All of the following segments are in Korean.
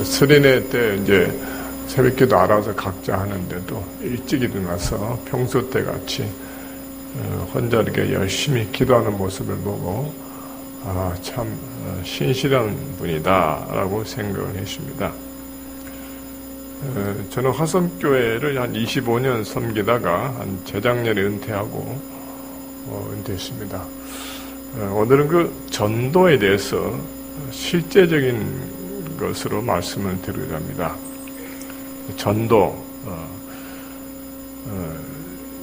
설인회 때 이제 새벽기도 알아서 각자 하는데도 일찍 일어나서 평소 때 같이 혼자 이렇게 열심히 기도하는 모습을 보고 참 신실한 분이다라고 생각을 했습니다. 저는 화성교회를 한 25년 섬기다가 한 재작년에 은퇴하고 은퇴했습니다. 오늘은 그 전도에 대해서 실제적인 것으로 말씀을 드리려 합니다. 전도,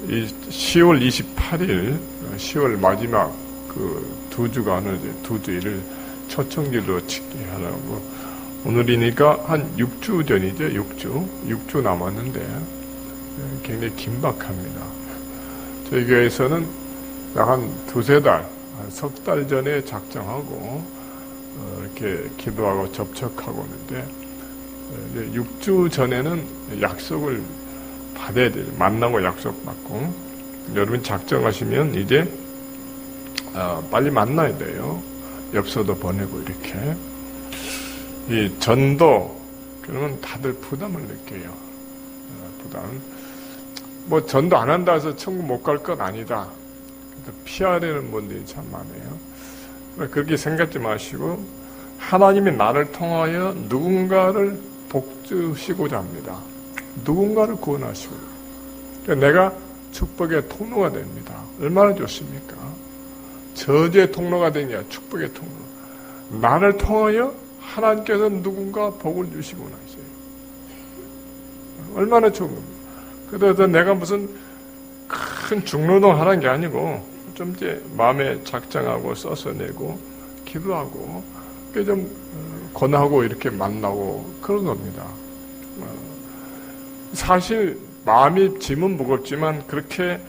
이 10월 28일, 10월 마지막 그 두 주간을, 두 주일을 초청기도 치게 하려고, 오늘이니까 한 6주 전이죠, 6주 남았는데, 굉장히 긴박합니다. 저희 교회에서는 약 한 두세 달, 석 달 전에 작정하고, 이렇게 기도하고 접촉하고 있는데, 6주 전에는 약속을 받아야 돼요. 만나고 약속받고. 여러분 작정하시면 이제 빨리 만나야 돼요. 엽서도 보내고 이렇게. 이 전도, 그러면 다들 부담을 느껴요. 부담. 뭐 전도 안 한다 해서 천국 못 갈 건 아니다. 피하려는 분들이 참 많아요. 그렇게 생각하지 마시고 하나님이 나를 통하여 누군가를 복주시고자 합니다. 누군가를 구원하시고 내가 축복의 통로가 됩니다. 얼마나 좋습니까? 저주의 통로가 되냐, 축복의 통로. 나를 통하여 하나님께서 누군가 복을 주시고 나세요. 얼마나 좋은 겁니다. 그래서 내가 무슨 큰 중노동 하는 게 아니고 좀 이제 마음에 작정하고 써서 내고 기도하고 좀 권하고 이렇게 만나고 그런 겁니다. 사실 마음이 짐은 무겁지만 그렇게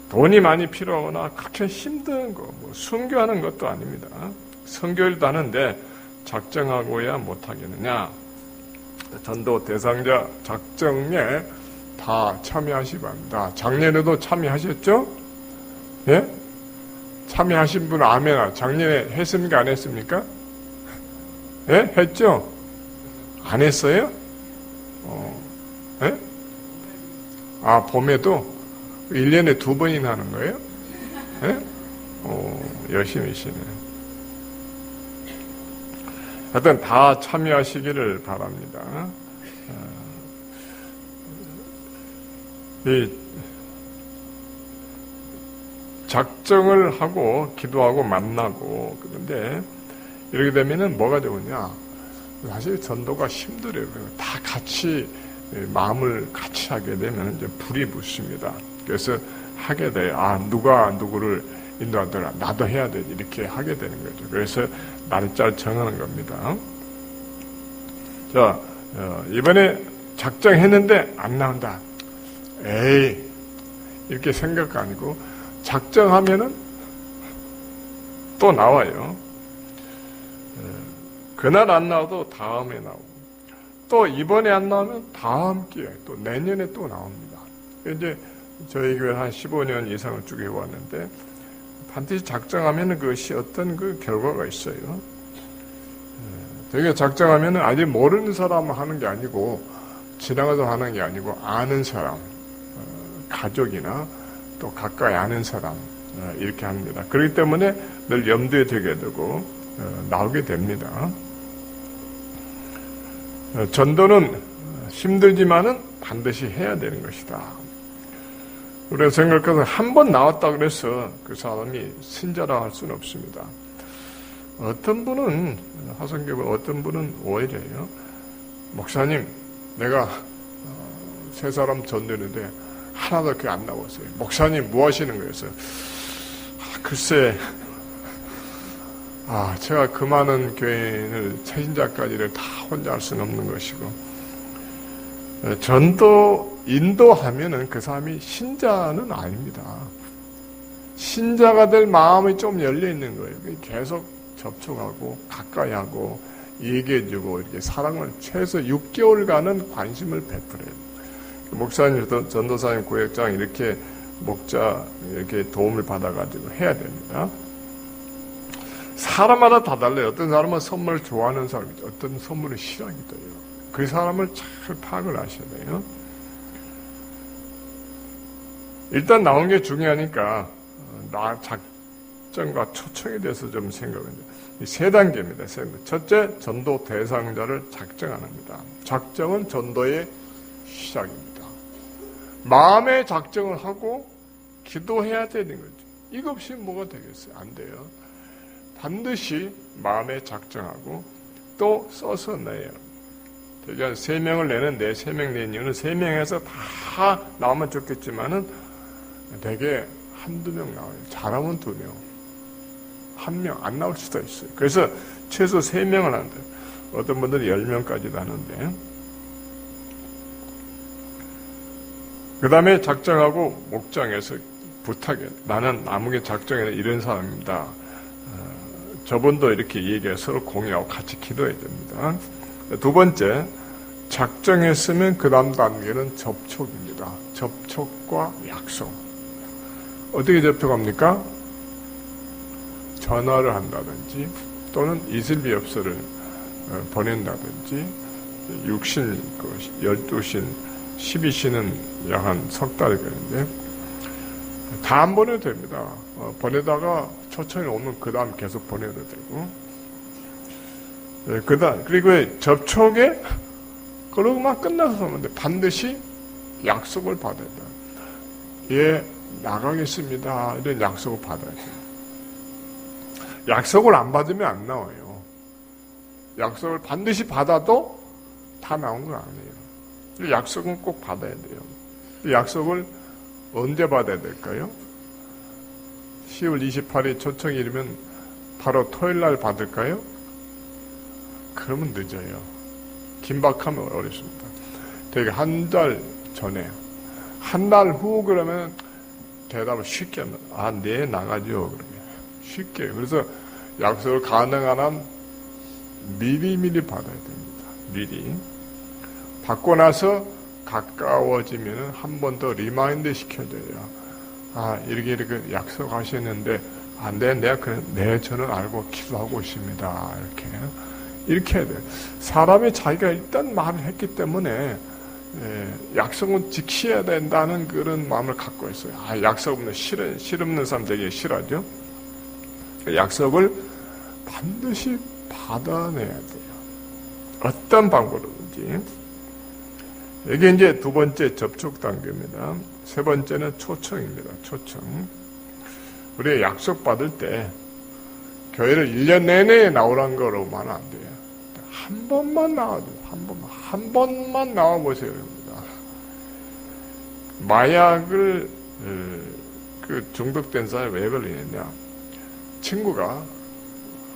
돈이 많이 필요하거나 그렇게 힘든 거, 뭐 순교하는 것도 아닙니다. 선교일도 하는데 작정하고야 못하겠느냐. 전도 대상자 작정에 다 참여하시기 바랍니다. 작년에도 참여하셨죠? 예? 참여하신 분 아멘아. 작년에 했습니까? 안 했습니까? 예? 했죠? 안 했어요? 예? 봄에도 1년에 2번이나 하는 거예요? 예? 열심히 시네. 하여튼 다 참여하시기를 바랍니다. 이 작정을 하고 기도하고 만나고 그런데 이렇게 되면은 뭐가 되느냐? 사실 전도가 힘들어요. 다 같이 마음을 같이 하게 되면 이제 불이 붙습니다. 그래서 하게 돼요. 누가 누구를 인도하더라. 나도 해야 돼. 이렇게 하게 되는 거죠. 그래서 날짜를 정하는 겁니다. 자, 이번에 작정했는데 안 나온다. 에이, 이렇게 생각 아니고 작정하면은 또 나와요. 그날 안 나와도 다음에 나오고 또 이번에 안 나오면 다음 기회에 또 내년에 또 나옵니다. 이제 저희 교회 한 15년 이상을 쭉 해왔는데 반드시 작정하면 그것이 어떤 그 결과가 있어요. 되게 작정하면 아직 모르는 사람 하는 게 아니고 지나가서 하는 게 아니고 아는 사람, 가족이나 또 가까이 아는 사람 이렇게 합니다. 그렇기 때문에 늘 염두에 두게 되고 나오게 됩니다. 전도는 힘들지만은 반드시 해야 되는 것이다. 우리가 생각해서 한 번 나왔다 그래서 그 사람이 신자라 할 수는 없습니다. 어떤 분은 화성교회 어떤 분은 오해래요. 목사님, 내가 세 사람 전도했는데 하나도 그게 안 나왔어요. 목사님 뭐 하시는 거예요? 글쎄, 제가 그 많은 교인을 새신자까지를 다 혼자 할 수는 없는 것이고, 전도 인도하면은 그 사람이 신자는 아닙니다. 신자가 될 마음이 좀 열려 있는 거예요. 계속 접촉하고 가까이 하고 얘기해주고 이렇게 사랑을 최소 6개월간은 관심을 베풀어요. 목사님, 전도사님, 구역장 이렇게 목자 이렇게 도움을 받아가지고 해야 됩니다. 사람마다 다 달라요. 어떤 사람은 선물을 좋아하는 사람이죠. 어떤 선물을 싫어하기도 해요. 그 사람을 잘 파악을 하셔야 돼요. 일단 나온 게 중요하니까 작정과 초청에 대해서 좀 생각해요. 세 단계입니다. 첫째, 전도 대상자를 작정합니다. 작정은 전도의 시작입니다. 마음의 작정을 하고 기도해야 되는 거죠. 이거 없이 뭐가 되겠어요? 안 돼요. 반드시 마음에 작정하고 또 써서 내요. 대개 3명을 내는데 3명 낸 이유는 3명에서 다 나오면 좋겠지만은 대개 한두 명 나와요. 잘하면 2명. 1명 안 나올 수도 있어요. 그래서 최소 3명을 한대요. 어떤 분들은 10명까지도 하는데. 그 다음에 작정하고 목장에서 부탁해. 나는 아무개 작정해서 이런 사람입니다. 저분도 이렇게 얘기해 서로 공유하고 같이 기도해야 됩니다. 두 번째, 작정했으면 그 다음 단계는 접촉입니다. 접촉과 약속. 어떻게 접촉합니까? 전화를 한다든지 또는 이슬비엽서를 보낸다든지 육신, 12신, 12신은 약 한 석 달이 걸리는데 다 안 보내도 됩니다. 보내다가 초청이 오면 그 다음 계속 보내도 되고 그리고 접촉에 그러고만 끝나서 하면 돼. 반드시 약속을 받아야 돼. 예, 나가겠습니다. 이런 약속을 받아야 돼. 약속을 안 받으면 안 나와요. 약속을 반드시 받아도 다 나온 건 아니에요. 약속은 꼭 받아야 돼요. 약속을 언제 받아야 될까요? 10월 28일 초청일이면 바로 토요일 날 받을까요? 그러면 늦어요. 긴박하면 어렵습니다. 되게 한 달 전에, 한 달 후 그러면 대답을 쉽게 하면, 네, 나가죠. 그러면. 쉽게. 그래서 약속을 가능한 한 미리 받아야 됩니다. 미리. 받고 나서 가까워지면 한 번 더 리마인드 시켜줘요. 이렇게 약속하셨는데, 네, 내가 네, 저는 알고 기도하고 있습니다. 이렇게 해야 돼요. 사람이 자기가 일단 말을 했기 때문에, 약속은 지켜야 된다는 그런 마음을 갖고 있어요. 약속 없는, 실없는 사람 되게 싫어하죠? 약속을 반드시 받아내야 돼요. 어떤 방법으로든지. 이게 이제 두 번째 접촉 단계입니다. 세 번째는 초청입니다. 초청. 우리 약속 받을 때 교회를 1년 내내 나오란 거로만 안 돼요. 한 번만 나와도 한 번만 나와보세요. 마약을 중독된 사람이 왜 걸리느냐? 친구가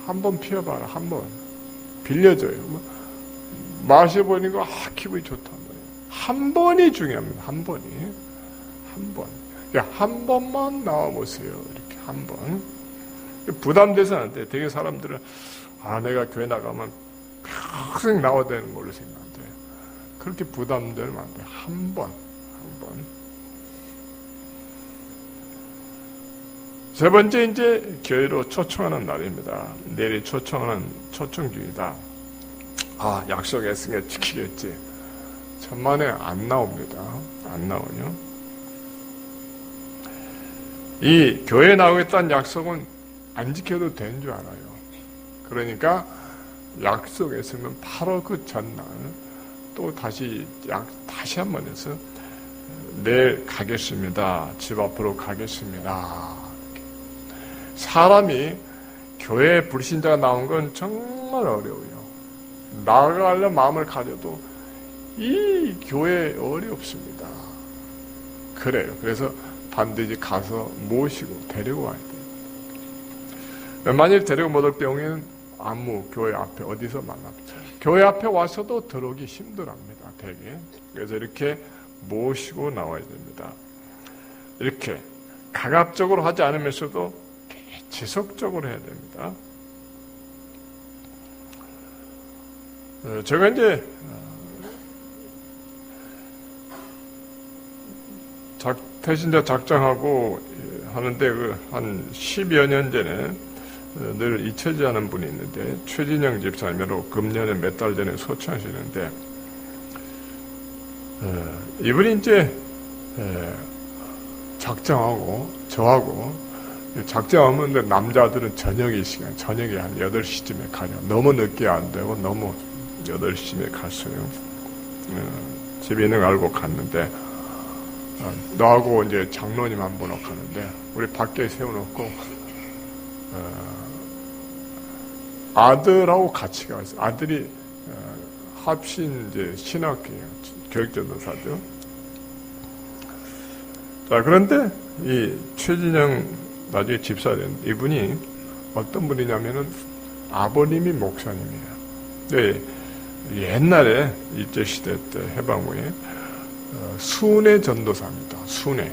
한 번 피워봐라. 한 번 빌려줘요. 마셔보니까 기분이 좋단 말이에요. 한 번이 중요합니다. 한 번이. 한 번. 한 번만 나와보세요. 이렇게 한 번. 부담돼서는 안 돼. 되게 사람들은 내가 교회 나가면 평생 나와야 되는 걸로 생각한대. 그렇게 부담되면 안 돼. 한 번. 한 번. 세 번째 이제 교회로 초청하는 날입니다. 내일 초청하는 초청주의다. 약속했으니까 지키겠지. 천만에 안 나옵니다. 안 나오죠. 이 교회에 나오겠다는 약속은 안 지켜도 되는 줄 알아요. 그러니까 약속했으면 바로 그 전날 또 다시 한번 해서 내일 가겠습니다. 집 앞으로 가겠습니다. 사람이 교회 불신자가 나온 건 정말 어려워요. 나가려는 마음을 가져도 이 교회 어렵습니다. 그래요. 그래서 반드시 가서 모시고 데리고 와야 돼요. 만일 데리고 못 올 경우에는 아무 교회 앞에 어디서 만납니다. 교회 앞에 와서도 들어오기 힘들합니다. 되게. 그래서 이렇게 모시고 나와야 됩니다. 이렇게 가급적으로 하지 않으면서도 지속적으로 해야 됩니다. 제가 이제 태신자 작정하고 하는데 한 10여 년 전에 늘 잊혀지지 않은 분이 있는데 최진영 집사님으로 금년에 몇 달 전에 소천하시는데 이분이 이제 작정하고 저하고 작정하면 남자들은 저녁이 시간, 저녁에 한 8시쯤에 가요. 너무 늦게 안 되고 너무 8시쯤에 갔어요. 집에 있는 거 알고 갔는데 너하고 이제 장로님 한 분 가는데 우리 밖에 세워놓고 아들하고 같이 가서 아들이 합신 이제 신학교예요. 교육전도사죠. 자, 그런데 이 최진영 나중에 집사 된 이분이 어떤 분이냐면은 아버님이 목사님이에요. 네, 옛날에 일제시대 때 해방 후에 순회 전도사입니다. 순회.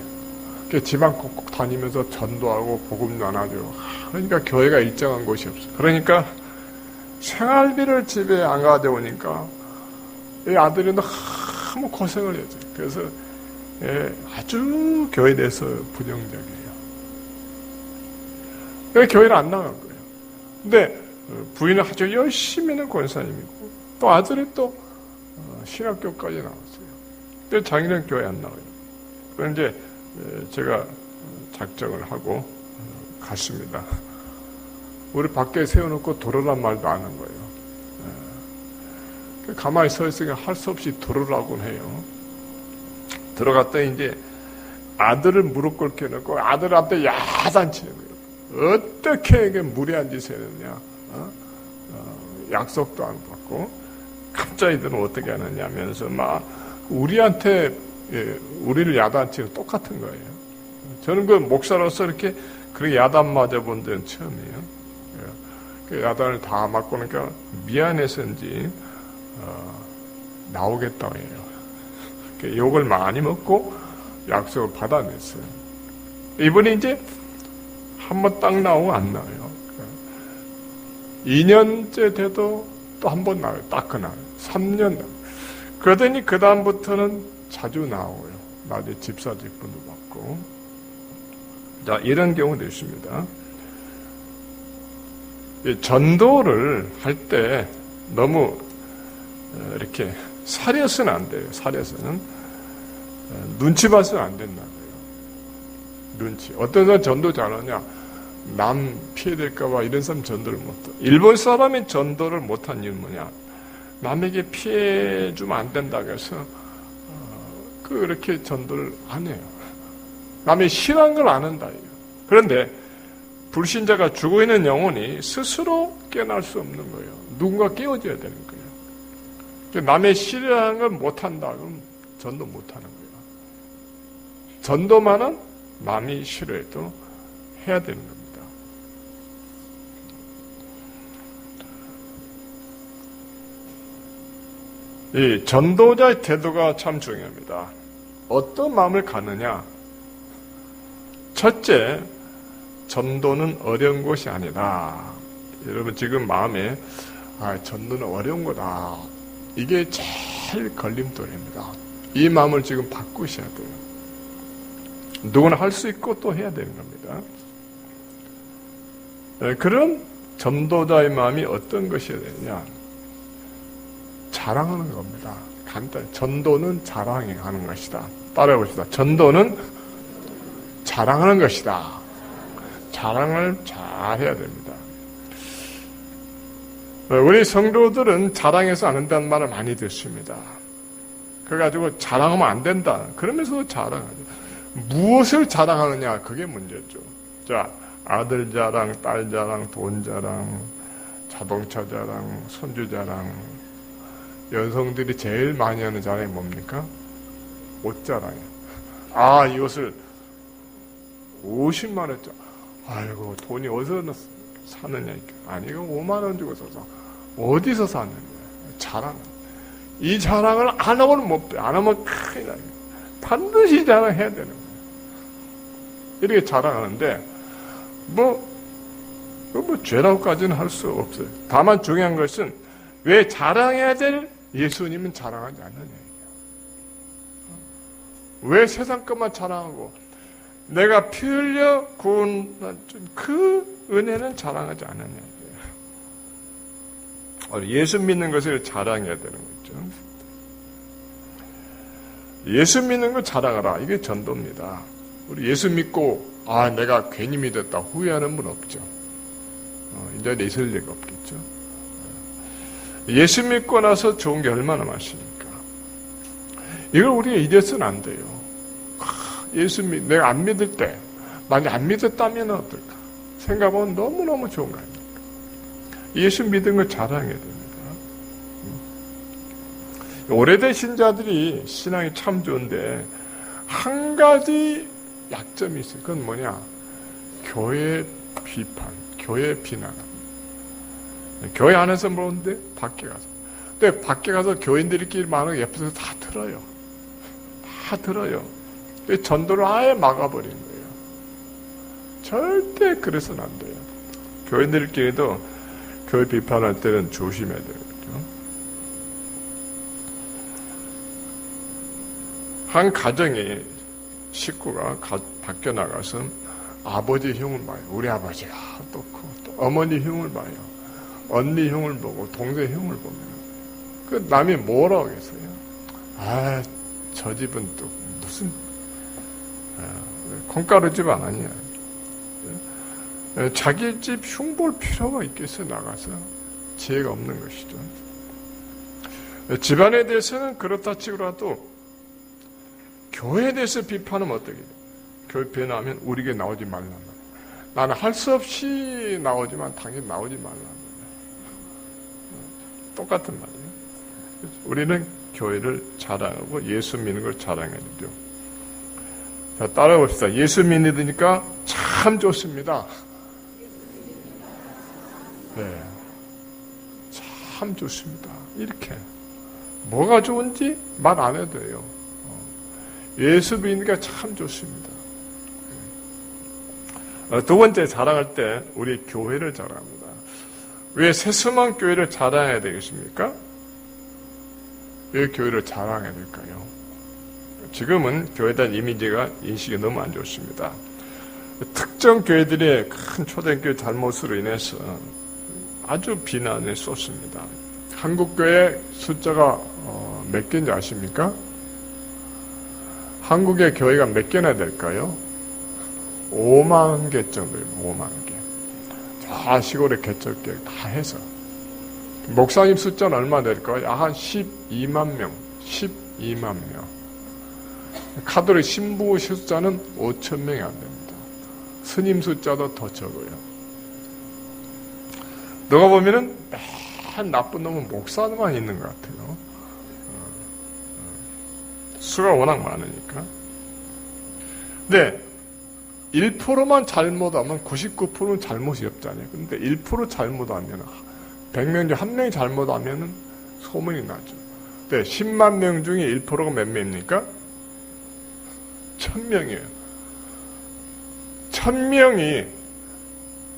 지방 꼭꼭 다니면서 전도하고 복음 전하죠. 그러니까 교회가 일정한 곳이 없어요. 그러니까 생활비를 집에 안 가져오니까 이 아들이 너무 고생을 했죠. 그래서 아주 교회에 대해서 부정적이에요. 그래서 교회를 안 나간 거예요. 근데 부인은 아주 열심히 있는 권사님이고 또 아들이 또 신학교까지 나왔어요. 근데 자기는 교회 안 나와요. 그래서 이제 제가 작정을 하고 갔습니다. 우리 밖에 세워놓고 들어란 말도 안 한 거예요. 가만히 서 있으니까 할 수 없이 들어라고 해요. 들어갔더니 이제 아들을 무릎 꿇게 해놓고 아들 앞에 야단치는 거예요. 어떻게 이게 무례한 짓을 했느냐. 약속도 안 받고 갑자기들은 어떻게 하느냐 하면서 막 우리한테 우리를 야단치는 똑같은 거예요. 저는 그 목사로서 이렇게 그렇게 야단 맞아본 데는 처음이에요. 그 야단을 다 맞고 나니까 미안해서인지 나오겠다고 해요. 욕을 많이 먹고 약속을 받아냈어요. 이분이 이제 한 번 딱 나오고 안 나와요. 2년째 돼도 또 한 번 나와요. 딱 그날. 3년 나와요. 그러더니 그 다음부터는 자주 나오고요. 나중에 집사 직분도 받고. 자, 이런 경우도 있습니다. 전도를 할 때 너무 이렇게 사려서는 안 돼요. 사려서는 눈치 봐서는 안 된다고요. 눈치. 어떤 사람 전도 잘하냐? 남 피해될까봐 이런 사람 전도를 못해. 일본 사람이 전도를 못한 이유는 뭐냐? 남에게 피해 주면 안 된다고 해서 그렇게 전도를 안 해요. 남이 싫어하는 걸 안 한다. 그런데 불신자가 죽어있는 영혼이 스스로 깨어날 수 없는 거예요. 누군가 깨워줘야 되는 거예요. 남의 싫어하는 걸 못한다. 그럼 전도 못하는 거예요. 전도만은 남이 싫어해도 해야 되는 겁니다. 이 전도자의 태도가 참 중요합니다. 어떤 마음을 갖느냐? 첫째, 전도는 어려운 것이 아니다. 여러분 지금 마음에 전도는 어려운 거다. 이게 제일 걸림돌입니다. 이 마음을 지금 바꾸셔야 돼요. 누구나 할 수 있고 또 해야 되는 겁니다. 그럼 전도자의 마음이 어떤 것이어야 되느냐? 자랑하는 겁니다. 간단히 전도는 자랑하는 것이다. 따라해봅시다. 전도는 자랑하는 것이다. 자랑을 잘 해야 됩니다. 우리 성도들은 자랑해서 안 한다는 말을 많이 듣습니다. 그래가지고 자랑하면 안 된다. 그러면서도 자랑하죠. 무엇을 자랑하느냐? 그게 문제죠. 자, 아들 자랑, 딸 자랑, 돈 자랑, 자동차 자랑, 손주 자랑. 여성들이 제일 많이 하는 자랑이 뭡니까? 옷 자랑이에요. 이 옷을 50만 원짜리. 아이고, 돈이 어디서 사느냐. 아니, 이거 5만 원 주고 사서. 어디서 사느냐. 자랑. 이 자랑을 안 하면 못 돼. 안 하면 큰일 나요. 반드시 자랑해야 되는 거예요. 이렇게 자랑하는데, 뭐 죄라고까지는 할 수 없어요. 다만 중요한 것은 왜 자랑해야 될 예수님은 자랑하지 않느냐. 왜 세상 것만 자랑하고, 내가 피 흘려 구원 그 은혜는 자랑하지 않느냐. 예수 믿는 것을 자랑해야 되는 거죠. 예수 믿는 걸 자랑하라. 이게 전도입니다. 우리 예수 믿고 내가 괜히 믿었다 후회하는 분 없죠. 이제 있을 리가 없겠죠. 예수 믿고 나서 좋은 게 얼마나 많습니까? 이걸 우리가 잊어서는 안 돼요. 내가 안 믿을 때 만약 안 믿었다면 어떨까? 생각하면 너무너무 좋은 거 아닙니까? 예수 믿은 걸 자랑해야 됩니다. 오래된 신자들이 신앙이 참 좋은데 한 가지 약점이 있어요. 그건 뭐냐? 교회 비판, 교회 비난. 교회 안에서 모르는데 밖에 가서. 근데 밖에 가서 교인들끼리 많은 옆에서 다 들어요. 다 들어요. 전도를 아예 막아버린 거예요. 절대 그래서는 안 돼요. 교인들끼리도 교회 비판할 때는 조심해야 되거든요. 한 가정에 식구가 밖에 나가서 아버지 흉을 봐요. 우리 아버지가 어떻고 또 어머니 흉을 봐요. 언니 흉을 보고 동생 흉을 보면 그 남이 뭐라고 하겠어요? 저 집은 또 무슨 콩가루집 안 아니야. 자기 집 흉볼 필요가 있겠어요? 나가서 지혜가 없는 것이죠. 집안에 대해서는 그렇다 치고라도 교회에 대해서 비판하면 어떻게 돼요? 교회 비난하면 우리에게 나오지 말란 말이에요. 나는 할 수 없이 나오지만 당연히 나오지 말란 말이에요. 똑같은 말이에요. 우리는 교회를 자랑하고 예수 믿는 걸 자랑해야 되죠. 자, 따라봅시다. 예수 믿으니까 참 좋습니다. 네, 참 좋습니다. 이렇게 뭐가 좋은지 말 안 해도 돼요. 예수 믿으니까 참 좋습니다. 두 번째 자랑할 때 우리 교회를 자랑합니다. 왜 새수만 교회를 자랑해야 되겠습니까? 왜 교회를 자랑해야 될까요? 지금은 교회에 대한 이미지가 인식이 너무 안 좋습니다. 특정 교회들의 큰 초대교회 잘못으로 인해서 아주 비난을 쏟습니다. 한국교회 숫자가 몇 개인지 아십니까? 한국의 교회가 몇 개나 될까요? 5만 개 정도예요. 5만 개. 다 시골의 개척교회 다 해서. 목사님 숫자는 얼마 될까요? 한 12만 명. 12만 명. 카톨릭 신부 숫자는 5천 명이 안 됩니다. 스님 숫자도 더 적어요. 너가 보면은 맨 나쁜 놈은 목사만 있는 것 같아요. 수가 워낙 많으니까. 근데 1%만 잘못하면 99%는 잘못이 없잖아요. 근데 1% 잘못하면 100명 중 1명이 잘못하면 소문이 나죠. 근데 10만 명 중에 1%가 몇 명입니까? 1000명이에요. 1000명이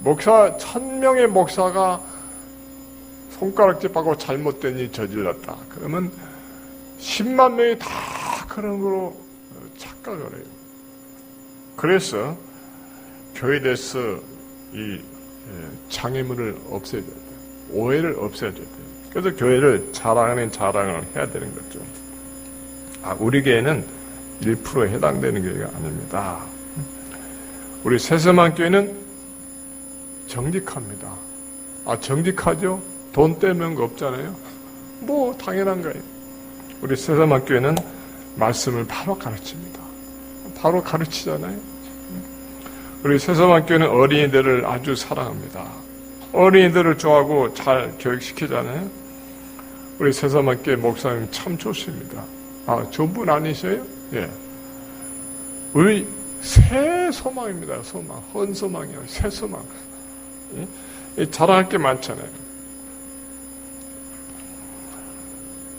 1000명의 목사가 손가락질하고 잘못된 일 저질렀다. 그러면 10만 명이 다 그런 거로 착각을 해요. 그래서 교회에 대해서 이 장애물을 없애줘야 돼요. 오해를 없애줘야 돼요. 그래서 교회를 자랑하는 자랑을 해야 되는 거죠. 우리 교회는 1%에 해당되는 교회가 아닙니다. 우리 새서만 교회는 정직합니다. 정직하죠? 돈 떼면 거 없잖아요. 뭐 당연한 거예요. 우리 새서만 교회는 말씀을 바로 가르칩니다. 바로 가르치잖아요. 우리 새서만 교회는 어린이들을 아주 사랑합니다. 어린이들을 좋아하고 잘 교육시키잖아요. 우리 새서만 교회 목사님 참 좋습니다. 좋은 분 아니세요? 예. 우리 새 소망입니다. 소망. 헌소망이요. 새 소망. 예? 자랑할 게 많잖아요.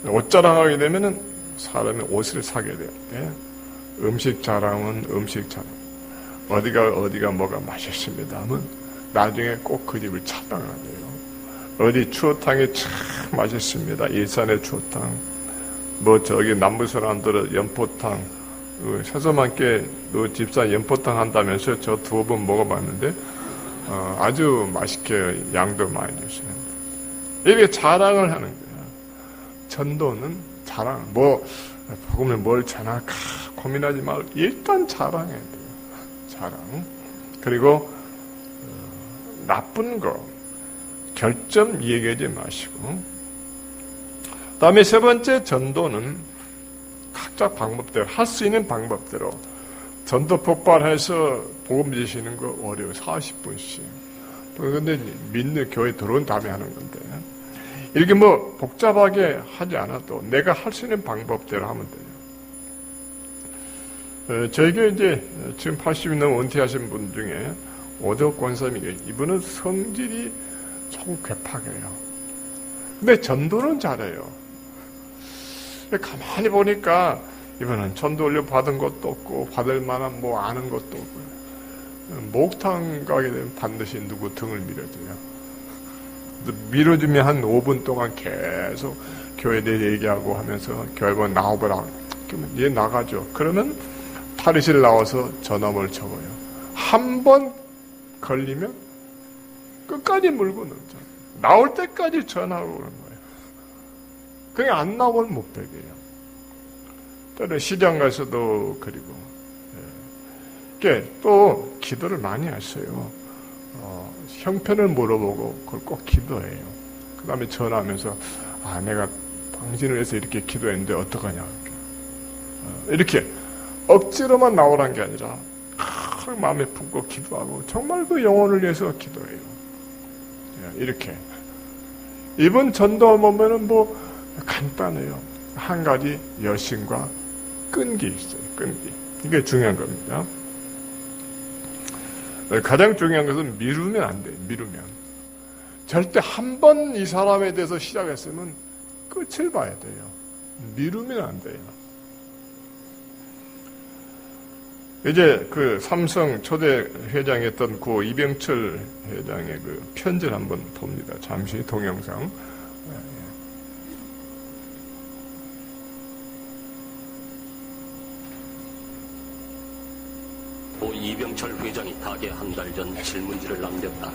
옷 자랑하게 되면은 사람이 옷을 사게 돼요. 예? 음식 자랑은 음식 자랑. 어디가 뭐가 맛있습니다 하면 나중에 꼭 그 집을 찾아가야 돼요. 어디 추어탕이 참 맛있습니다. 일산의 추어탕. 저기 남부 사람들은 연포탕. 새서만께 집사 연포탕 한다면서 저 2번 먹어봤는데 아주 맛있게 양도 많이 주시는데 이렇게 자랑을 하는 거야. 전도는 자랑. 복음을 뭘 전할까 고민하지 말고 일단 자랑해야 돼요. 자랑. 그리고 나쁜 거 결점 얘기하지 마시고. 다음에 세 번째, 전도는 각자 방법대로 할 수 있는 방법대로 전도 폭발해서 복음 주시는 거 어려워. 40분씩. 그런데 믿는 교회 들어온 다음에 하는 건데 이렇게 복잡하게 하지 않아도 내가 할 수 있는 방법대로 하면 돼요. 저희 교회 이제 지금 80이 넘어 은퇴하신 분 중에 오덕 권사님이 이분은 성질이 조금 괴팍해요. 근데 전도는 잘해요. 가만히 보니까 이분은 전도 올려 받은 것도 없고 받을 만한 아는 것도 없고 목욕탕 가게 되면 반드시 누구 등을 밀어줘요. 밀어주면 한 5분 동안 계속 교회에 대해 얘기하고 하면서 교회에 나오보라. 그러면 얘 나가죠. 그러면 탈의실 나와서 전화번호를 적어요. 한 번 걸리면 끝까지 물고 넣죠. 나올 때까지 전화하고 그러는 거예요. 그냥 안 나오면 못 베게요. 또는 시장 가서도 그리고 또 기도를 많이 하셔요. 형편을 물어보고 그걸 꼭 기도해요. 그 다음에 전화하면서 내가 당신을 위해서 이렇게 기도했는데 어떡하냐 이렇게 억지로만 나오란 게 아니라 마음에 품고 기도하고 정말 그 영혼을 위해서 기도해요. 이렇게 이번 전도 보면은 간단해요. 한 가지 여신과 끈기 있어요. 끈기. 이게 중요한 겁니다. 가장 중요한 것은 미루면 안 돼요. 미루면. 절대 한 번 이 사람에 대해서 시작했으면 끝을 봐야 돼요. 미루면 안 돼요. 이제 그 삼성 초대 회장이었던 고 이병철 회장의 그 편지를 한번 봅니다. 잠시 동영상. 고 이병철 회장이 닭에 한 달 전 질문지를 남겼다.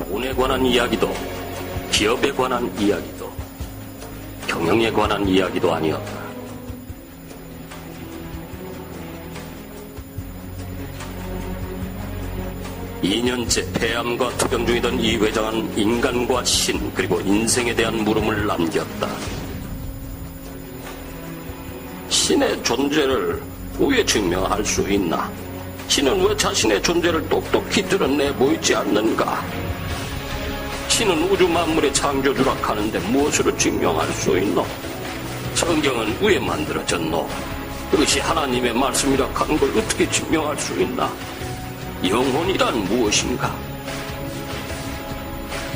돈에 관한 이야기도, 기업에 관한 이야기도, 경영에 관한 이야기도 아니었다. (2년째) 폐암과 투병 중이던 이 회장은 인간과 신 그리고 인생에 대한 물음을 남겼다. 신의 존재를 왜 증명할 수 있나? 신은 왜 자신의 존재를 똑똑히 드러내 보이지 않는가? 신은 우주 만물의 창조주라 하는데 무엇으로 증명할 수 있노? 성경은 왜 만들어졌노? 그것이 하나님의 말씀이라 하는 걸 어떻게 증명할 수 있나? 영혼이란 무엇인가?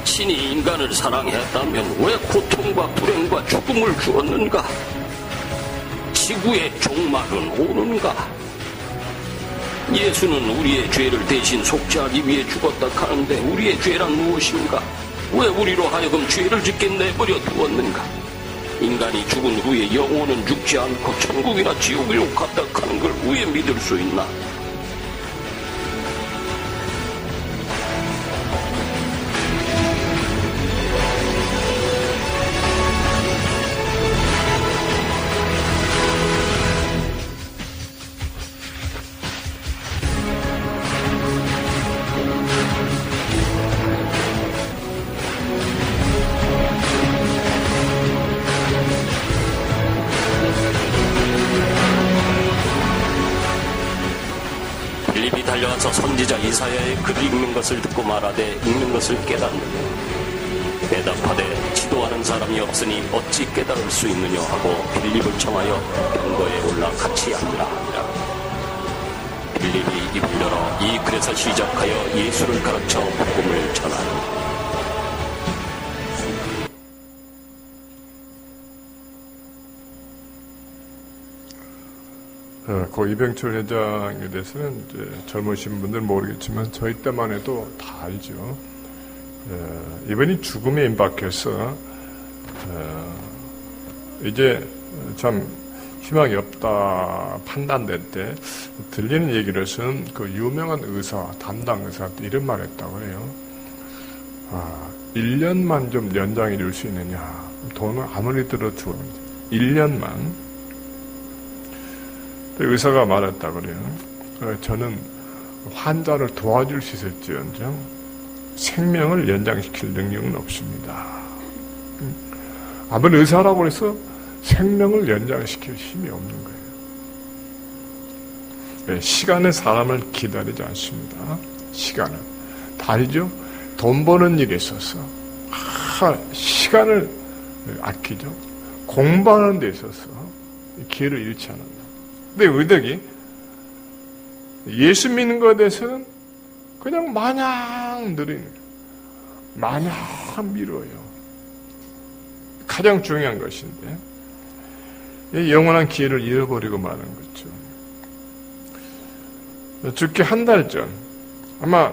신이 인간을 사랑했다면 왜 고통과 불행과 죽음을 주었는가? 지구의 종말은 오는가? 예수는 우리의 죄를 대신 속죄하기 위해 죽었다 하는데 우리의 죄란 무엇인가? 왜 우리로 하여금 죄를 짓게 내버려 두었는가? 인간이 죽은 후에 영혼은 죽지 않고 천국이나 지옥으로 갔다 하는 걸 왜 믿을 수 있나? 빌립이 달려와서 선지자 이사야의 글을 읽는 것을 듣고 말하되 읽는 것을 깨닫느냐? 대답하되 지도하는 사람이 없으니 어찌 깨달을 수 있느냐 하고 빌립을 청하여 병거에 올라 같이 앉으라 하니라. 빌립이 입을 열어 이 글에서 시작하여 예수를 가르쳐 복음을 전하니 고 이병철 회장에 대해서는 이제 젊으신 분들 모르겠지만 저희 때만 해도 다 알죠. 이번이 죽음에 임박해서 이제 참 희망이 없다 판단될 때 들리는 얘기로서는 그 유명한 의사, 담당 의사한테 이런 말 했다고 해요. 1년만 좀 연장해 줄 수 있느냐. 돈은 아무리 들어도 1년만. 의사가 말했다고 그래요. 저는 환자를 도와줄 수 있을지언정 생명을 연장시킬 능력은 없습니다. 아무리 의사라고 해서 생명을 연장시킬 힘이 없는 거예요. 시간은 사람을 기다리지 않습니다. 시간은. 다르죠? 돈 버는 일에 있어서 시간을 아끼죠. 공부하는 데 있어서 기회를 잃지 않는다. 근데 의덕이 예수 믿는 것에 대해서는 그냥 마냥 느리는 거예요. 마냥 미뤄요. 가장 중요한 것인데 영원한 기회를 잃어버리고 마는 거죠. 죽기 한 달 전 아마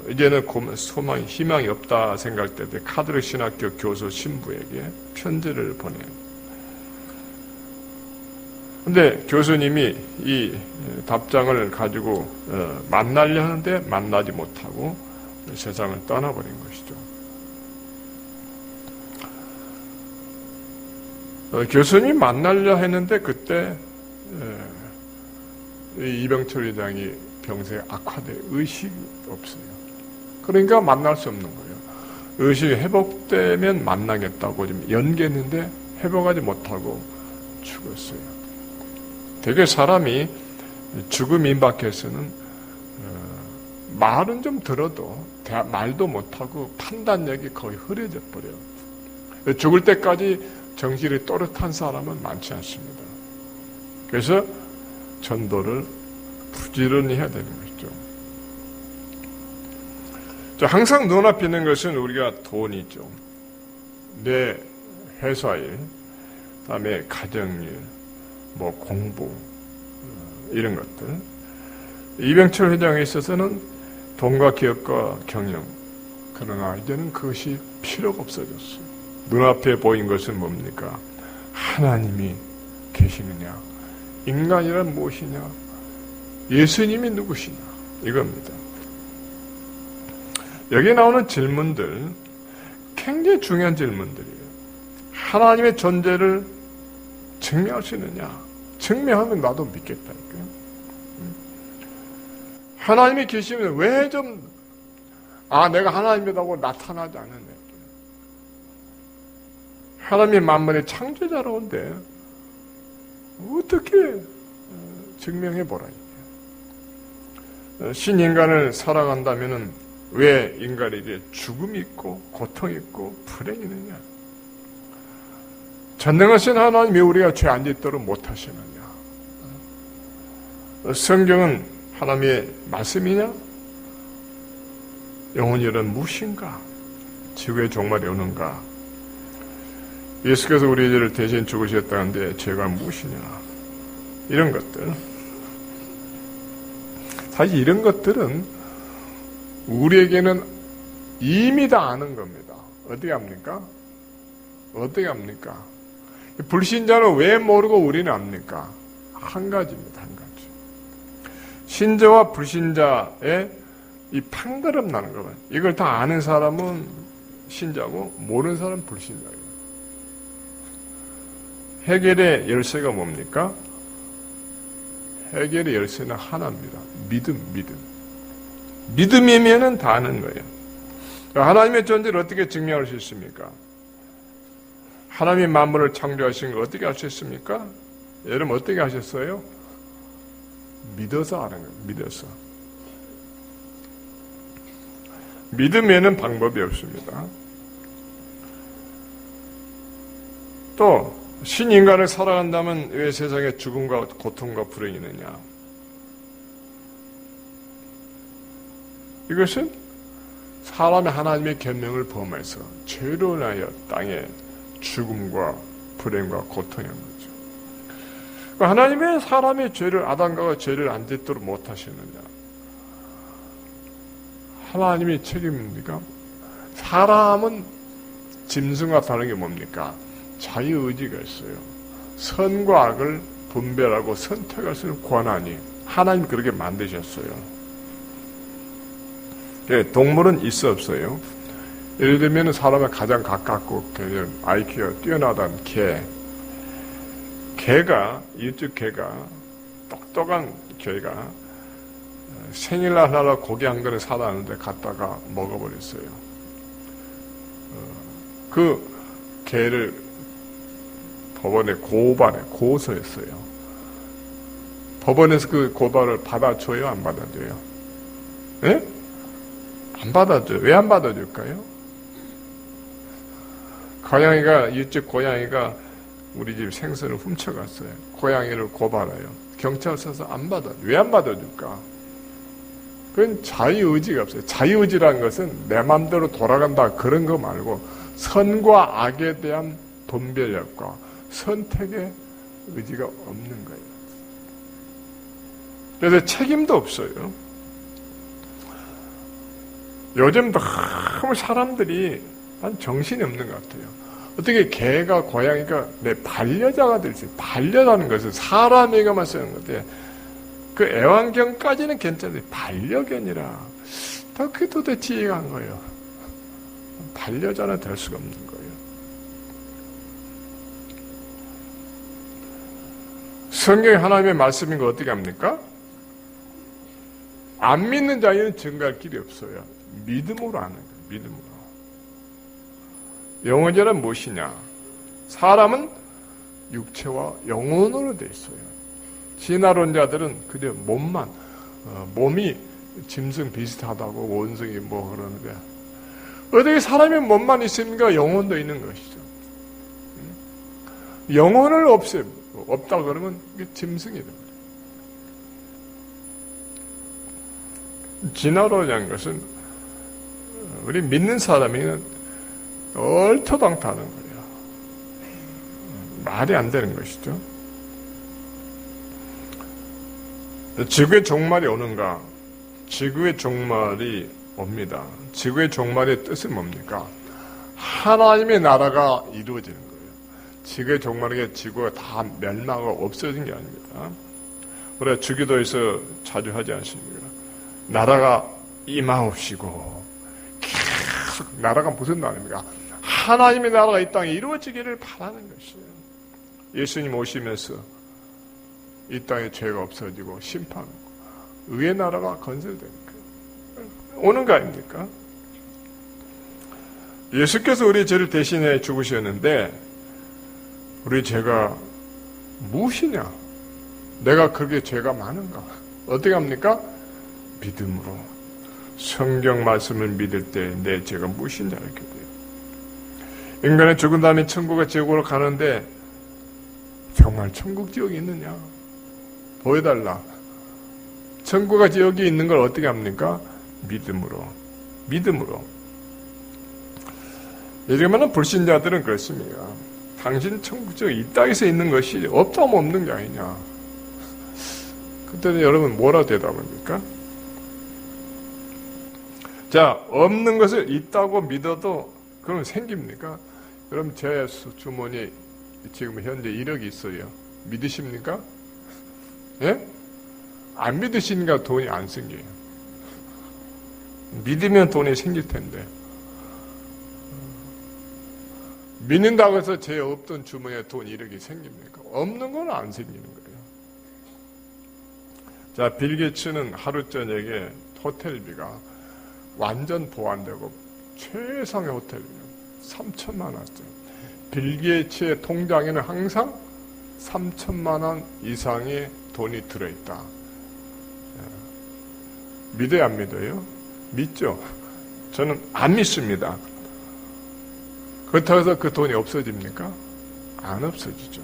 이제는 소망이 희망이 없다 생각될 때 카톨릭 신학교 교수 신부에게 편지를 보내요. 근데 교수님이 이 답장을 가지고 만나려 하는데 만나지 못하고 세상을 떠나버린 것이죠. 교수님이 만나려 했는데 그때 이병철 회장이 병세에 악화돼 의식이 없어요. 그러니까 만날 수 없는 거예요. 의식이 회복되면 만나겠다고 좀 연기했는데 회복하지 못하고 죽었어요. 되게 사람이 죽음 임박해서는 말은 좀 들어도 말도 못하고 판단력이 거의 흐려져 버려요. 죽을 때까지 정신이 또렷한 사람은 많지 않습니다. 그래서 전도를 부지런히 해야 되는 것이죠. 항상 눈앞에 있는 것은 우리가 돈이죠. 내 회사일, 그다음에 가정일, 공부 이런 것들. 이병철 회장에 있어서는 돈과 기업과 경영. 그러나 이제는 그것이 필요가 없어졌어요. 눈앞에 보인 것은 뭡니까? 하나님이 계시느냐? 인간이란 무엇이냐? 예수님이 누구시냐? 이겁니다. 여기 나오는 질문들 굉장히 중요한 질문들이에요. 하나님의 존재를 증명할 수 있느냐? 증명하면 나도 믿겠다니까요. 하나님이 계시면 왜 내가 하나님이라고 나타나지 않았냐? 하나님의 만물의 창조자로운데 어떻게 증명해보라. 신인간을 살아간다면 왜 인간에게 죽음이 있고 고통이 있고 불행이 있느냐? 전능하신 하나님이 우리가 죄 안 짓도록 못하시느냐? 성경은 하나님의 말씀이냐? 영혼이란 무엇인가? 지구의 종말이 오는가? 예수께서 우리의 죄를 대신 죽으셨다는데 죄가 무엇이냐? 이런 것들. 사실 이런 것들은 우리에게는 이미 다 아는 겁니다. 어떻게 합니까? 어떻게 합니까? 불신자는 왜 모르고 우리는 압니까? 한 가지입니다. 한 가지. 신자와 불신자의 이 판가름 나는 거예요. 이걸 다 아는 사람은 신자고 모르는 사람은 불신자예요. 해결의 열쇠가 뭡니까? 해결의 열쇠는 하나입니다. 믿음. 믿음이면은 다 아는 거예요. 하나님의 존재를 어떻게 증명할 수 있습니까? 하나님의 만물을 창조하신 걸 어떻게 할 수 있습니까? 여러분 어떻게 하셨어요? 믿어서 아는 거예요. 믿어서. 믿으면은 방법이 없습니다. 또 신인간을 살아간다면 왜 세상에 죽음과 고통과 불행이 있느냐? 이것은 사람의 하나님의 계명을 범해서 죄로 인하여 땅에 죽음과 불행과 고통이 있는 거죠. 하나님의 사람의 죄를 아담과 죄를 안 짓도록 못하시느냐? 하나님이 책임입니까? 사람은 짐승과 다른 게 뭡니까? 자유의지가 있어요. 선과 악을 분별하고 선택할 수 있는 권한이 하나님 그렇게 만드셨어요. 동물은 있어 없어요. 예를 들면 사람에 가장 가깝고 IQ가 뛰어나던 개가 이쪽 개가 똑똑한 개가 생일날 하나 고기 한 그릇 사놨는데 갖다가 먹어버렸어요. 그 개를 법원에 고소했어요. 법원에서 그 고발을 받아줘요, 안 받아줘요? 예? 안 받아줘요. 왜 안 받아줄까요? 이쪽 고양이가 우리 집 생선을 훔쳐갔어요. 고양이를 고발해요. 경찰서에서 안 받아줘. 왜 안 받아줄까? 그건 자유의지가 없어요. 자유의지라는 것은 내 마음대로 돌아간다 그런 거 말고 선과 악에 대한 분별력과 선택의 의지가 없는 거예요. 그래서 책임도 없어요. 요즘 너무 사람들이 정신이 없는 것 같아요. 어떻게 개가 고양이가 내 반려자가 될 수 있어요. 반려라는 것은 사람에게만 쓰는 건데 그 애완견까지는 괜찮은데 반려견이라 그게 도대체 이해가 안 가요. 반려자는 될 수가 없는 거예요. 성경에 하나님의 말씀인 거 어떻게 합니까? 안 믿는 자에는 증거할 길이 없어요. 믿음으로 하는 거예요. 믿음으로. 영혼이란 무엇이냐? 사람은 육체와 영혼으로 되어 있어요. 진화론자들은 그저 몸이 짐승 비슷하다고 원숭이 뭐 그러는데 어떻게 사람의 몸만 있습니까? 영혼도 있는 것이죠. 영혼을 없다 그러면 이게 짐승이 됩니다. 진화론이라는 것은 우리 믿는 사람이 얼토당토하는 거예요. 말이 안 되는 것이죠. 지구의 종말이 오는가? 지구의 종말이 옵니다. 지구의 종말의 뜻은 뭡니까? 하나님의 나라가 이루어지는 거예요. 지구의 종말이 지구가 다 멸망하고 없어진 게 아닙니다. 우리가 주기도에서 자주 하지 않습니까? 나라가 임하옵시고 계속 나라가 무슨 나라입니까? 하나님의 나라가 이 땅에 이루어지기를 바라는 것이에요. 예수님 오시면서 이 땅에 죄가 없어지고 심판하고 의의 나라가 건설되니까 오는 거 아닙니까? 예수께서 우리 죄를 대신해 죽으셨는데 우리 죄가 무엇이냐? 내가 그렇게 죄가 많은가? 어떻게 합니까? 믿음으로 성경 말씀을 믿을 때 내 죄가 무엇인지 알게 돼요. 인간은 죽은 다음에 천국과 지옥으로 가는데 정말 천국 지옥이 있느냐? 보여달라. 천국과 지옥이 있는 걸 어떻게 합니까? 믿음으로. 예전에는 불신자들은 그렇습니다. 당신 천국 지옥 이 땅에서 있는 것이 없다면 없는 게 아니냐. 그때는 여러분 뭐라 대답합니까? 자, 없는 것을 있다고 믿어도 그럼 생깁니까? 그럼 제 주머니에 지금 현재 1억이 있어요. 믿으십니까? 예? 안 믿으시니까 돈이 안 생겨요. 믿으면 돈이 생길 텐데. 믿는다고 해서 제 없던 주머니에 돈 1억이 생깁니까? 없는 건 안 생기는 거예요. 자, 빌 게이츠는 하루 저녁에 호텔비가 완전 보완되고 최상의 호텔비가 3천만 원짜리. 빌 게이츠의 통장에는 항상 3천만 원 이상의 돈이 들어있다. 믿어요, 안 믿어요? 믿죠? 저는 안 믿습니다. 그렇다고 해서 그 돈이 없어집니까? 안 없어지죠.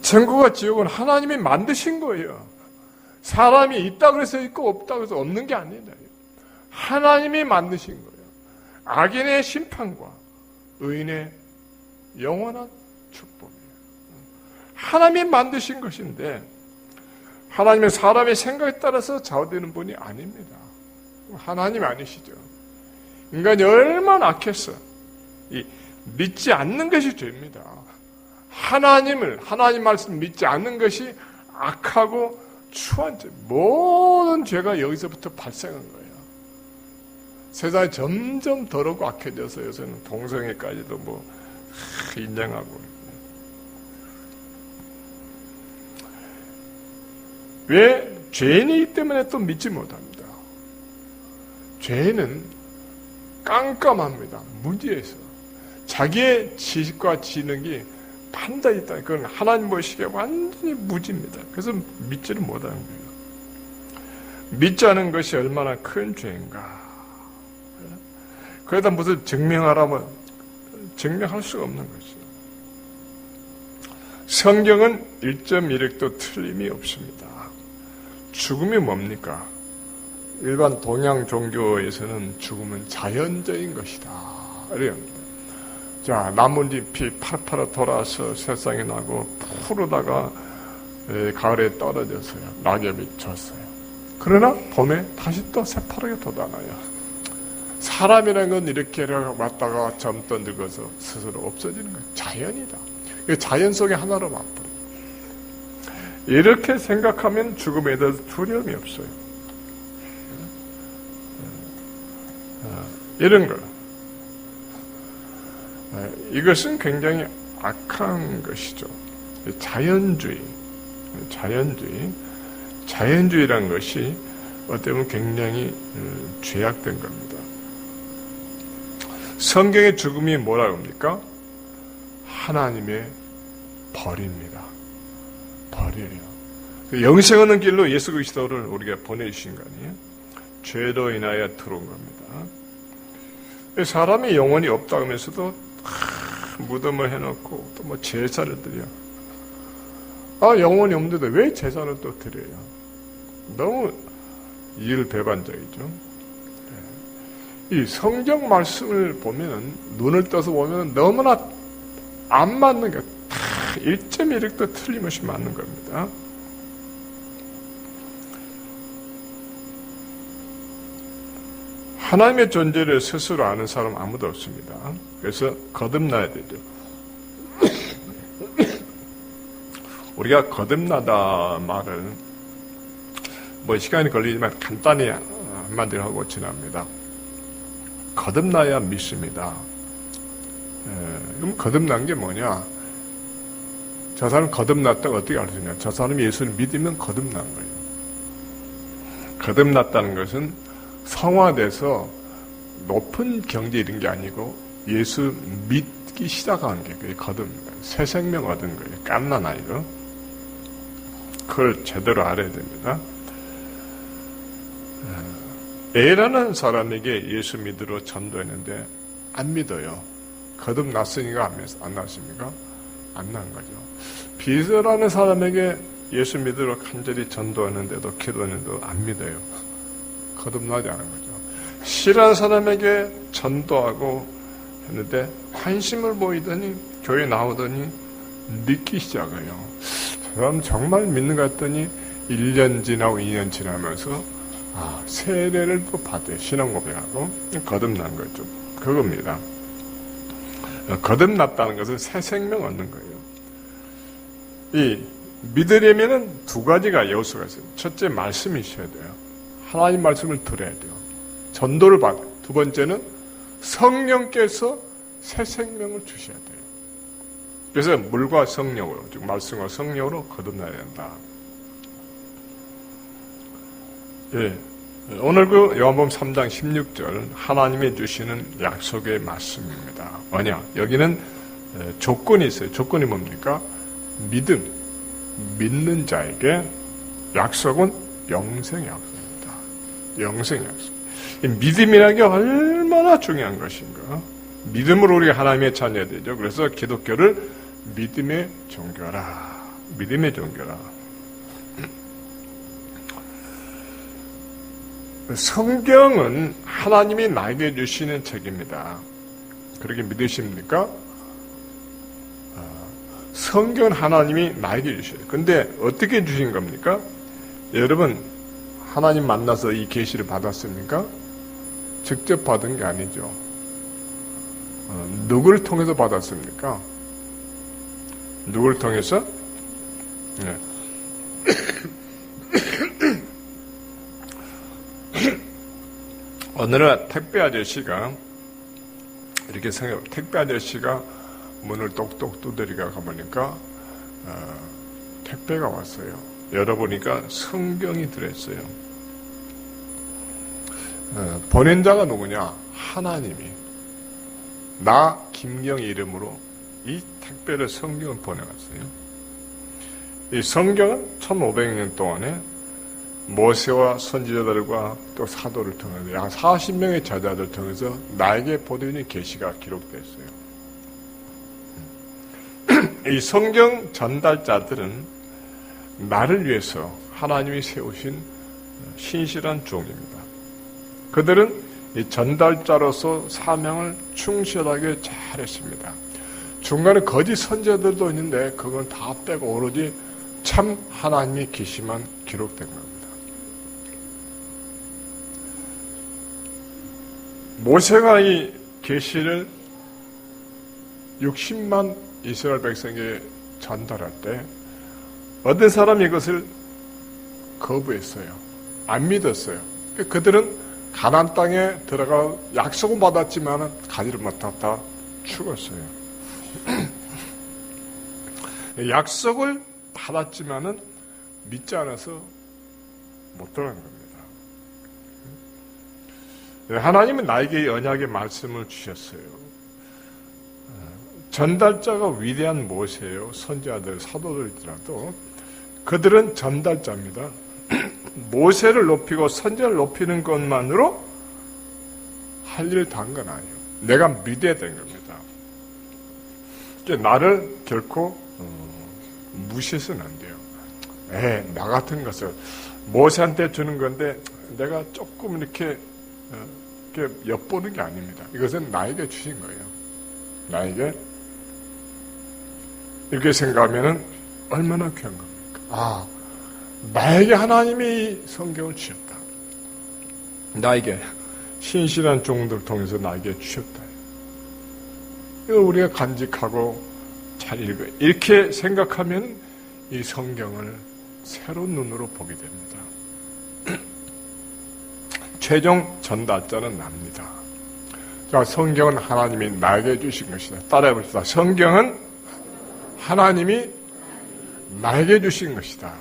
천국과 지옥은 하나님이 만드신 거예요. 사람이 있다고 해서 있고 없다고 해서 없는 게 아니다. 하나님이 만드신 거예요. 악인의 심판과 의인의 영원한 축복이에요. 하나님이 만드신 것인데 하나님은 사람의 생각에 따라서 좌우되는 분이 아닙니다. 하나님 아니시죠. 인간이 얼마나 악했어. 이 믿지 않는 것이 죄입니다. 하나님 말씀 믿지 않는 것이 악하고 추한 죄. 모든 죄가 여기서부터 발생한 거예요. 세상이 점점 더럽고 악해져서 요새는 동성애까지도 인정하고. 왜? 죄인이기 때문에 또 믿지 못합니다. 죄인은 깜깜합니다. 무지해서. 자기의 지식과 지능이 판단이 있다. 그건 하나님 보시기에 완전히 무지입니다. 그래서 믿지를 못하는 거예요. 믿지 않은 것이 얼마나 큰 죄인가. 그러다 무슨 증명하라면 증명할 수가 없는 거죠. 성경은 1.1획도 틀림이 없습니다. 죽음이 뭡니까? 일반 동양 종교에서는 죽음은 자연적인 것이다. 이래요. 자, 나뭇잎이 팔팔 돌아서 세상에 나고 푸르다가 가을에 떨어졌어요. 낙엽이 졌어요. 그러나 봄에 다시 또 새파랗게 돋아나요. 사람이라는 건 이렇게 왔다가 젊다 늙어서 스스로 없어지는 거예요. 자연이다. 자연 속의 하나로 맞버려요. 이렇게 생각하면 죽음에 대해서 두려움이 없어요. 이런 거. 이것은 굉장히 악한 것이죠. 자연주의라는 것이 어떻게 보면 굉장히 죄악된 겁니다. 성경의 죽음이 뭐라고 합니까? 하나님의 벌입니다. 벌이에요. 영생 얻는 길로 예수 그리스도를 우리가 보내주신 거 아니에요? 죄로 인하여 들어온 겁니다. 사람이 영혼이 없다 하면서도 무덤을 해놓고 또 제사를 드려. 영혼이 없는데 왜 제사를 또 드려요? 너무 이율배반적이죠. 이 성경 말씀을 보면은, 눈을 떠서 보면은 너무나 안 맞는 게 다 1.1획도 틀림없이 맞는 겁니다. 하나님의 존재를 스스로 아는 사람 아무도 없습니다. 그래서 거듭나야 되죠. 우리가 거듭나다 말을 시간이 걸리지만 간단히 한마디로 하고 지납니다. 거듭나야 믿습니다. 그럼 거듭난 게 뭐냐? 저 사람 거듭났다고 어떻게 알 수 있냐? 저 사람이 예수를 믿으면 거듭난 거예요. 거듭났다는 것은 성화돼서 높은 경제 이런 게 아니고 예수 믿기 시작한 게 그게 거듭입니다. 새 생명 얻은 거예요. 깐난 아니고. 그걸 제대로 알아야 됩니다. A라는 사람에게 예수 믿으러 전도했는데 안 믿어요. 거듭났으니까 안 났습니까? 안 난 거죠. B라는 사람에게 예수 믿으러 간절히 전도했는데도 기도했는데도 안 믿어요. 거듭나지 않은 거죠. C라는 사람에게 전도하고 했는데 관심을 보이더니 교회 나오더니 믿기 시작해요. 저 사람 정말 믿는 것 같더니 1년 지나고 2년 지나면서 세례를 또 받아요. 신앙 고백하고 거듭난 거죠. 그겁니다. 거듭났다는 것은 새 생명 얻는 거예요. 이 믿으려면은 두 가지가 요소가 있어요. 첫째, 말씀이 있어야 돼요. 하나님 말씀을 들어야 돼요. 전도를 받고, 두 번째는 성령께서 새 생명을 주셔야 돼요. 그래서 물과 성령으로, 즉 말씀과 성령으로 거듭나야 된다. 예. 오늘 그 요한복음 3장 16절 하나님이 주시는 약속의 말씀입니다. 뭐냐? 여기는 조건이 있어요. 조건이 뭡니까? 믿음. 믿는 자에게 약속은 영생 약속입니다. 영생 약속. 믿음이라는 게 얼마나 중요한 것인가? 믿음으로 우리가 하나님의 자녀가 되죠. 그래서 기독교를 믿음의 종교라. 믿음의 종교라. 성경은 하나님이 나에게 주시는 책입니다. 그렇게 믿으십니까? 성경은 하나님이 나에게 주셔요. 근데 어떻게 주신 겁니까? 여러분, 하나님 만나서 이 계시를 받았습니까? 직접 받은 게 아니죠. 누구를 통해서 받았습니까? 누구를 통해서? 네. 어느 날 택배 아저씨가 이렇게 생각해요. 택배 아저씨가 문을 똑똑 두드리가 가보니까 택배가 왔어요. 열어보니까 성경이 들어있어요. 보낸 자가 누구냐? 하나님이 나 김경의 이름으로 이 택배를 성경을 보내왔어요. 이 성경은 1500년 동안에 모세와 선지자들과 또 사도를 통해서 약 40명의 저자들 통해서 나에게 보내는 계시가 기록됐어요. 이 성경 전달자들은 나를 위해서 하나님이 세우신 신실한 종입니다. 그들은 이 전달자로서 사명을 충실하게 잘했습니다. 중간에 거짓 선지자들도 있는데 그건 다 빼고 오로지 참 하나님의 계시만 기록된 겁니다. 모세가 이 계시를 60만 이스라엘 백성에게 전달할 때 어떤 사람이 이것을 거부했어요. 안 믿었어요. 그들은 가나안 땅에 들어가 약속은 받았지만 가지를 못했다 죽었어요. 약속을 받았지만 믿지 않아서 못 들어간 겁니다. 하나님은 나에게 언약의 말씀을 주셨어요. 전달자가 위대한 모세예요. 선지자들, 사도들이더라도 그들은 전달자입니다. 모세를 높이고 선지자를 높이는 것만으로 할 일을 다 한 건 아니에요. 내가 믿어야 되는 겁니다. 나를 결코 무시해서는 안 돼요. 나 같은 것을 모세한테 주는 건데 내가 조금 이렇게 엿보는 게 아닙니다. 이것은 나에게 주신 거예요. 나에게. 이렇게 생각하면 얼마나 귀한 겁니까? 나에게 하나님이 성경을 주셨다. 나에게 신실한 종들을 통해서 나에게 주셨다. 이걸 우리가 간직하고 잘 읽어요. 이렇게 생각하면 이 성경을 새로운 눈으로 보게 됩니다. 최종 전달자는 납니다. 자, 성경은 하나님이 나에게 주신 것이다. 따라해봅시다. 성경은 하나님이 나에게 주신 것이다.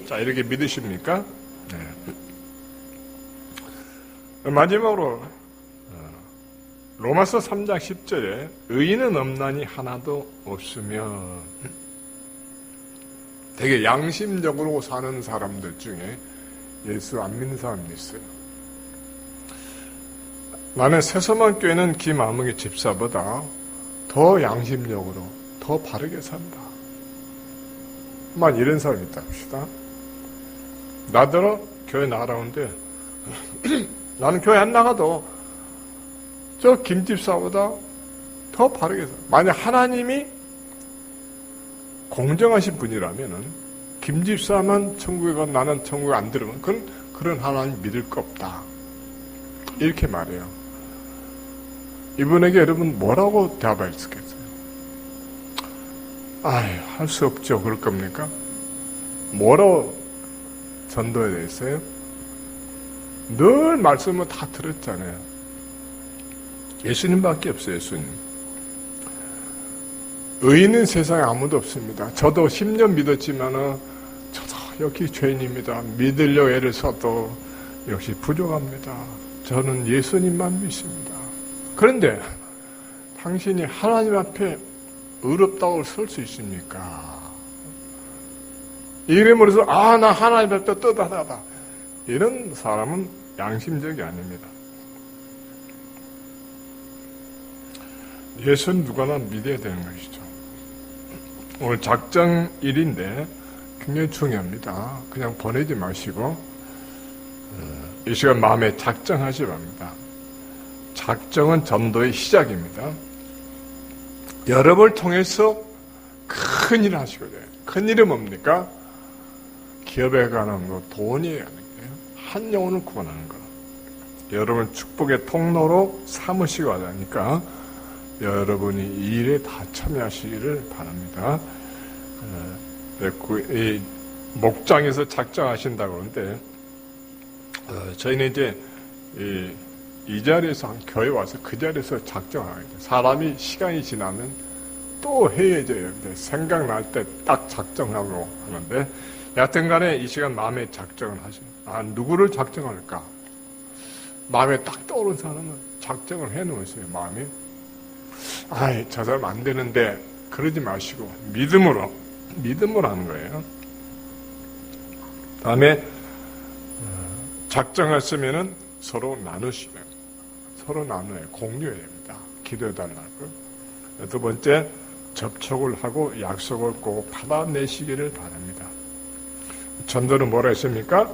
자, 이렇게 믿으십니까? 네. 마지막으로 로마서 3장 10절에 의인은 없나니 하나도 없으며 되게 양심적으로 사는 사람들 중에 예수 안 믿는 사람도 있어요. 나는 새소만 교회는 김아무개 집사보다 더 양심적으로 더 바르게 산다. 만 이런 사람이 있다 합시다. 나더러 교회 나가라는데 나는 교회 안 나가도 저 김집사보다 더 바르게 산다. 만약 하나님이 공정하신 분이라면은 김집사만 천국에 가 나는 천국에 안 들으면 그런 하나님 믿을 거 없다. 이렇게 말해요. 이분에게 여러분 뭐라고 대답하셨겠어요? 할 수 없죠. 그럴 겁니까? 뭐라고 전도해야 되겠어요? 늘 말씀을 다 들었잖아요. 예수님밖에 없어요. 예수님. 의인은 세상에 아무도 없습니다. 저도 10년 믿었지만은 저도 여기 죄인입니다. 믿으려고 애를 써도 역시 부족합니다. 저는 예수님만 믿습니다. 그런데 당신이 하나님 앞에 의롭다고 설 수 있습니까? 이름으로서 나 하나님 앞에 떠다다다 이런 사람은 양심적이 아닙니다. 예수는 누구나 믿어야 되는 것이죠. 오늘 작정일인데 굉장히 중요합니다. 그냥 보내지 마시고 이 시간 마음에 작정하시 바랍니다. 작정은 전도의 시작입니다. 여러분을 통해서 큰일 하시고 돼요. 큰일은 뭡니까? 기업에 관한 거, 돈이 하는 거예요. 한 영혼을 구원하는 거. 여러분 축복의 통로로 삼으시고 하니까 여러분이 이 일에 다 참여하시기를 바랍니다. 이 목장에서 작정하신다고 그러는데 저희는 이제 이 자리에서 한 교회 와서 그 자리에서 작정하게 돼요. 사람이 시간이 지나면 또 해해져요. 생각날 때 딱 작정하고 하는데 여하튼 간에 이 시간 마음에 작정을 하시고 누구를 작정할까? 마음에 딱 떠오른 사람은 작정을 해놓으세요. 마음에 저 사람 안 되는데 그러지 마시고 믿음으로 하는 거예요. 다음에 작정했으면은 서로 나누시면 서로 나눠요. 공유해야 됩니다. 기도해달라고. 두 번째, 접촉을 하고 약속을 꼭 받아내시기를 바랍니다. 전도는 뭐라 했습니까?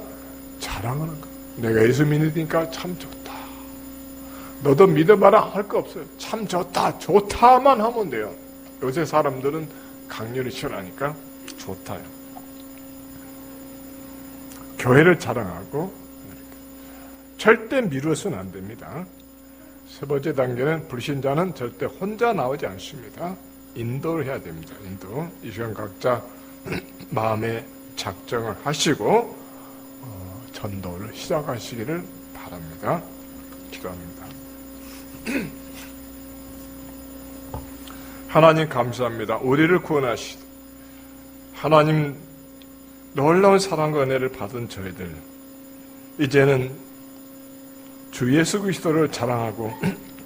자랑하는 거. 내가 예수 믿으니까 참 좋다. 너도 믿어봐라 할 거 없어요. 참 좋다만 하면 돼요. 요새 사람들은 강렬히 싫어하니까 좋다요. 교회를 자랑하고 절대 미루어서는 안 됩니다. 세 번째 단계는 불신자는 절대 혼자 나오지 않습니다. 인도를 해야 됩니다. 인도. 이 시간 각자 마음의 작정을 하시고 전도를 시작하시기를 바랍니다. 기도합니다. 하나님 감사합니다. 우리를 구원하시고 하나님 놀라운 사랑과 은혜를 받은 저희들 이제는 주 예수 그리스도를 자랑하고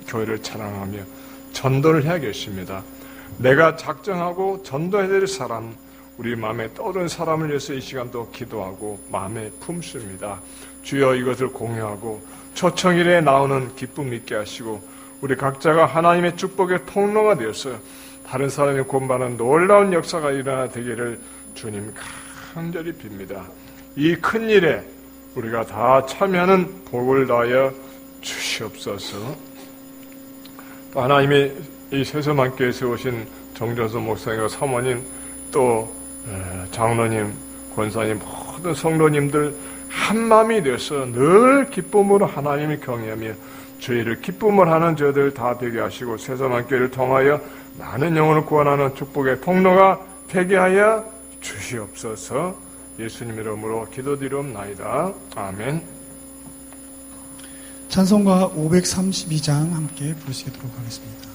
교회를 자랑하며 전도를 해야겠습니다. 내가 작정하고 전도해야 될 사람, 우리 마음에 떠오른 사람을 위해서 이 시간도 기도하고 마음에 품습니다. 주여 이것을 공유하고 초청일에 나오는 기쁨 있게 하시고 우리 각자가 하나님의 축복의 통로가 되어서 다른 사람이 구원받는 놀라운 역사가 일어나 되기를 주님 간절히 빕니다. 이 큰 일에 우리가 다 참여하는 복을 다하여 주시옵소서. 또 하나님이 이 세서만교회에 세우신 정전수 목사님과 사모님 또 장로님, 권사님 모든 성도님들 한마음이 되어서 늘 기쁨으로 하나님을 경외하며 주의를 기쁨을 하는 저들 다 되게 하시고 세서만교회를 통하여 많은 영혼을 구원하는 축복의 통로가 되게 하여 주시옵소서. 예수님 이름으로 기도드리옵나이다. 아멘. 찬송가 532장 함께 부르시도록 하겠습니다.